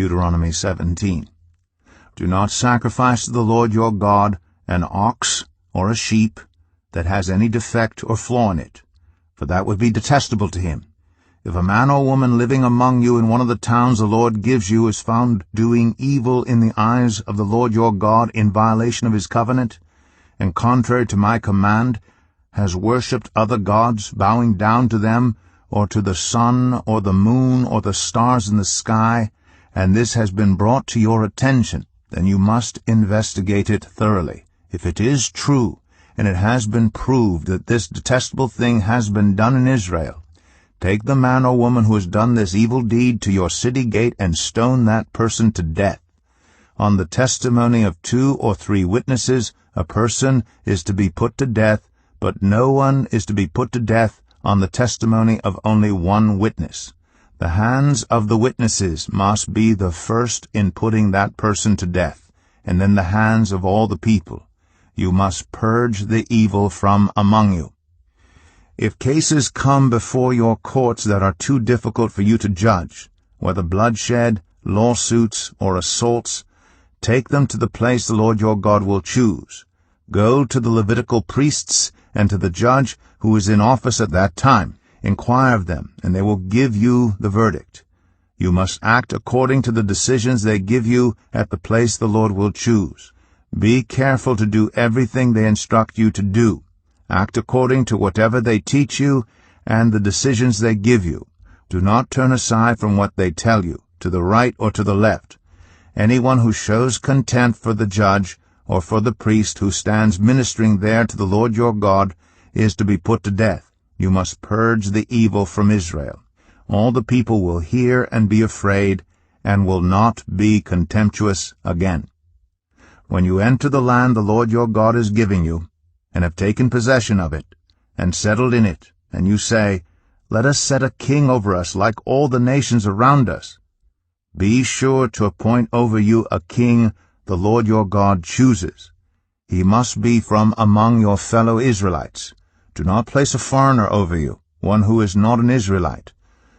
Deuteronomy 17. Do not sacrifice to the Lord your God an ox or a sheep that has any defect or flaw in it, for that would be detestable to him. If a man or woman living among you in one of the towns the Lord gives you is found doing evil in the eyes of the Lord your God in violation of his covenant, and contrary to my command, has worshipped other gods, bowing down to them, or to the sun, or the moon, or the stars in the sky, and this has been brought to your attention, then you must investigate it thoroughly. If it is true, and it has been proved that this detestable thing has been done in Israel, take the man or woman who has done this evil deed to your city gate and stone that person to death. On the testimony of 2 or 3 witnesses, a person is to be put to death, but no one is to be put to death on the testimony of only 1 witness. The hands of the witnesses must be the first in putting that person to death, and then the hands of all the people. You must purge the evil from among you. If cases come before your courts that are too difficult for you to judge, whether bloodshed, lawsuits, or assaults, take them to the place the Lord your God will choose. Go to the Levitical priests and to the judge who is in office at that time. Inquire of them, and they will give you the verdict. You must act according to the decisions they give you at the place the Lord will choose. Be careful to do everything they instruct you to do. Act according to whatever they teach you and the decisions they give you. Do not turn aside from what they tell you, to the right or to the left. Anyone who shows contempt for the judge or for the priest who stands ministering there to the Lord your God is to be put to death. You must purge the evil from Israel. All the people will hear and be afraid, and will not be contemptuous again. When you enter the land the Lord your God is giving you, and have taken possession of it, and settled in it, and you say, Let us set a king over us like all the nations around us, be sure to appoint over you a king the Lord your God chooses. He must be from among your fellow Israelites. Do not place a foreigner over you, one who is not an Israelite.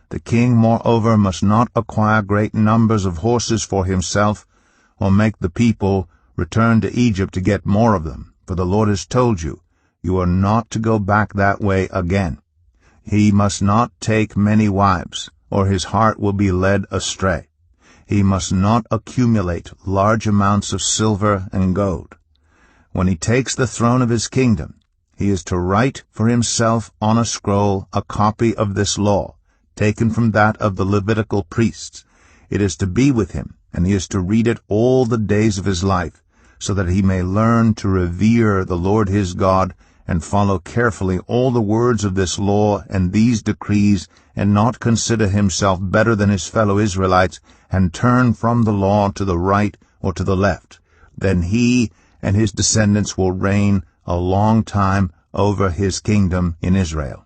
The king, moreover, must not acquire great numbers of horses for himself, or make the people return to Egypt to get more of them, for the Lord has told you, you are not to go back that way again. He must not take many wives, or his heart will be led astray. He must not accumulate large amounts of silver and gold. When he takes the throne of his kingdom, he is to write for himself on a scroll a copy of this law, taken from that of the Levitical priests. It is to be with him, and he is to read it all the days of his life, so that he may learn to revere the Lord his God, and follow carefully all the words of this law and these decrees, and not consider himself better than his fellow Israelites, and turn from the law to the right or to the left. Then he and his descendants will reign a long time over his kingdom in Israel.